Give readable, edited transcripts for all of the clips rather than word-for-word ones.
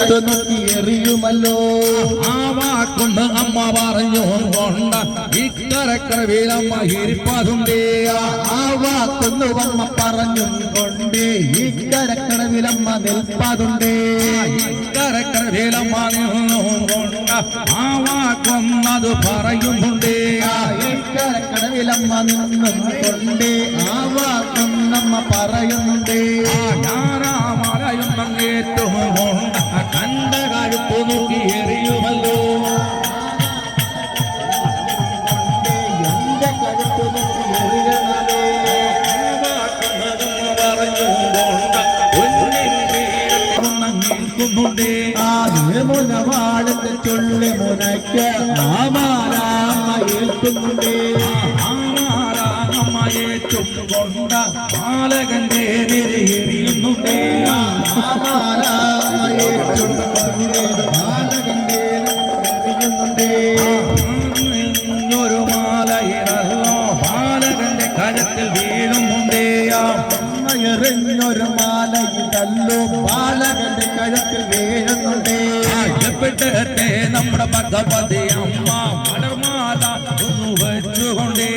കഴുത്തു നോക്കി എറിയുമല്ലോ. ആ വാക്കൊന്ന് അമ്മ പറഞ്ഞു കൊണ്ട് ഇക്കരക്കരവിലമ്മ ഇരിപ്പതുണ്ടേ. ആ വാക്കൊന്നു അമ്മ പറഞ്ഞും കൊണ്ട് ഇക്കരക്കടവിലമ്മ നിൽപ്പതുണ്ടേ. ഇക്കരക്കരവിലമ്മ നിന്നുകൊണ്ട് ആ വാക്കൊന്നത് പറയുന്നുണ്ടേ. ഇക്കരക്കടവിലമ്മ നിന്നും കൊണ്ട് ആ വാക്കൊന്നമ്മ പറയുന്നുണ്ടേ. ഞാറാമലയും അങ്ങേറ്റും കൊണ്ട് കണ്ട കഴുത്തു നോക്കി എറിയുമല്ലോ. എന്റെ കഴുത്തു നോക്കി എറിയണമേ. മുനവാളത്തെ ചൊല്ലി മുനയ്ക്ക് ആമാരാമ്മ ഏൽക്കുന്നുണ്ടേ. ആമാരാമ്മയേറ്റും കൊണ്ട ബാലകന്റെ എറിയുന്നുണ്ടേ. ആമാരാമ്മയേറ്റും കൊണ്ട് ബാലകന്റെ എറിയുന്നുണ്ടേ. ഒരു മാലയിലല്ലോ ബാലകന്റെ കഴുത്തിൽ വീഴുന്നുണ്ടേ. എറിഞ്ഞൊരു മാലയിലല്ലോ ബാലകന്റെ കഴുത്തിൽ വീഴുന്നുണ്ടേ. എവിടത്തെ നമ്മുടെ ഭഗവതി അമ്മ വളർമാല ഒന്ന് വെച്ചുകൊണ്ടേ.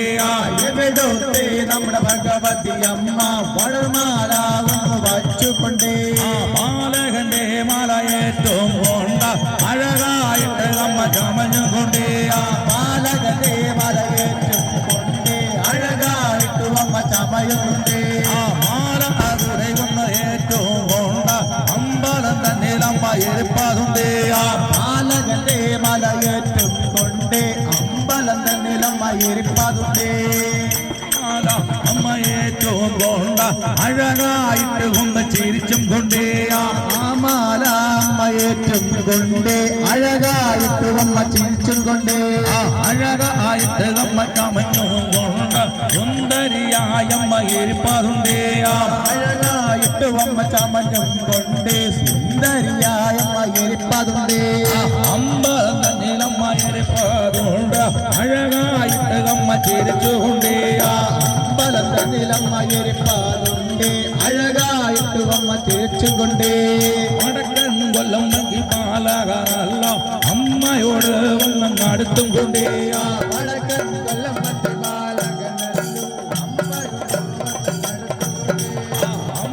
എവിടത്തെ നമ്മുടെ ഭഗവതി അമ്മ വളർമാല ഒന്ന് വച്ചുകൊണ്ടേ. ബാലകന്റെ മാലയേറ്റവും കൊണ്ട അഴകായിട്ട് അമ്മ ചമഞ്ഞുകൊണ്ടേ. ബാലകന്റെ മലയേറ്റും കൊണ്ട് അഴകായിട്ട് അമ്മ ചമയുന്നുണ്ടേ. മാല അതുരയുന്ന ഏറ്റവും കൊണ്ട അമ്പലം തന്നിലമ്മ ഇരിപ്പതുണ്ടേ. ബാലകന്റെ മലയേറ്റും കൊണ്ട് അമ്പലം തന്നിലമ്മ ഇരിപ്പതുണ്ടേ. അമ്മയേറ്റവും കൊണ്ട അഴകായിട്ട് ഒന്ന് ചിരിച്ചും കൊണ്ടേ. മാല അമ്മയേറ്റും കൊണ്ട് അഴകായിട്ട് അമ്മ ചിരിച്ചും കൊണ്ടേ. അഴകായിട്ട് അമ്മ ചമഞ്ഞും കൊണ്ട് സുന്ദരിയായമ്മ ഇരിപ്പതുണ്ടേ. അഴകായിട്ട് അമ്മ ചമഞ്ഞും കൊണ്ട് സുന്ദരിയായമ്മ ഇരിപ്പതുണ്ടേ. അമ്പലം തന്നിലമ്മ ഇരിപ്പതുണ്ട് അഴകായിട്ട് അമ്മ ചിരിച്ചുകൊണ്ടേ. അമ്പലം തന്നിലമ്മ ഇരിപ്പതുണ്ട് അഴകായിട്ട് അമ്മ ചിരിച്ചും കൊണ്ടേ. വടക്കൻ കൊല്ലം നങ്കി ബാലകനല്ല അമ്മയോട് വന്നം അടുത്തും കൊണ്ടേ. വടക്കൻ കൊല്ലം മറ്റു ബാലകനല്ലോ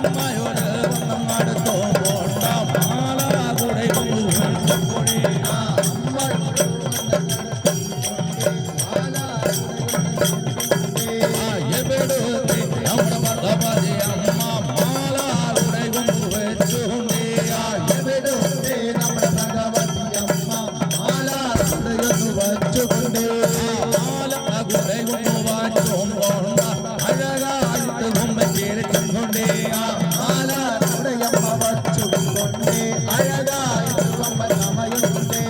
അമ്മയോട് വന്നം അടുത്തോ കൊണ്ട മാല കൂടെ കൊണ്ടു കൊണ്ടേ. എവിടുത്തെ നമ്മുടെ ഭഗവതി അമ്മ മാല കൂടെ കൊണ്ടു വെച്ചുകൊണ്ടേ. എവിടുത്തെ നമ്മുടെ ഭഗവതി അമ്മ മാല തുടരുന്നു വച്ചുകൊണ്ടേ. മാല കൂടെ കൊണ്ടു വാച്ചും കൊണ്ട അഴകായിട്ട് കൊമ്പ ചേർച്ചും കൊണ്ടേ. മാല തുടയമ്മ വച്ചുകൊണ്ടേ അഴകായിട്ട് അമ്മ ചമയുന്നുണ്ടേ.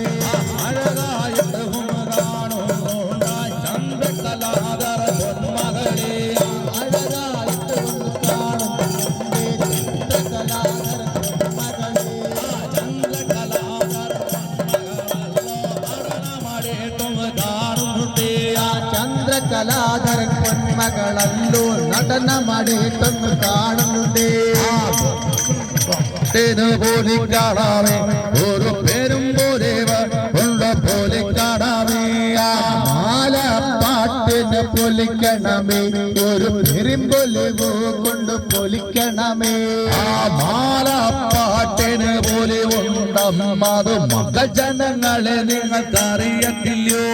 അഴകായിട്ട് കൊമ്പ കാണുന്നുണ്ട ചന്ദ്രകലാധര പൊന്മകളേ. അഴകായിട്ട് ഒന്ന് കാണുന്നുണ്ടേ ചന്ദ്രകലാധര പൊന്മകളേ. ചന്ദ്രകലാധര പൊന്മകളല്ലോ നടനമാടേട്ടും കാണുന്നുണ്ടേ. ചന്ദ്രകലാധരൻ പൊന്മകളല്ലോ നടനമാടിയിട്ടൊന്ന് കാണുന്നുണ്ടേ. പോലെ കാണാമേ ഒരു പേരും പോലെ പോലെ കാണാമേ. മാല പാട്ടിന് പൊലിക്കണമേ ഒരു പെരുമ്പൊലിവോ കൊണ്ട് പൊലിക്കണമേ. ആ മാല പാട്ടിന് പോലെ ഉണ്ടമ്മ അത് മകജനങ്ങളെ നിങ്ങൾക്കറിയത്തില്ലയോ.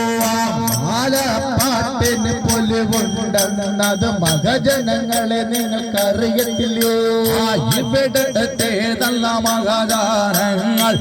മാല പാട്ടിന് പൊലിവുണ്ടെന്നത് മകജനങ്ങളെ നിങ്ങൾക്കറിയത്തില്ലയോ. ഇവിടത്തെ നല്ല മകജാനങ്ങൾ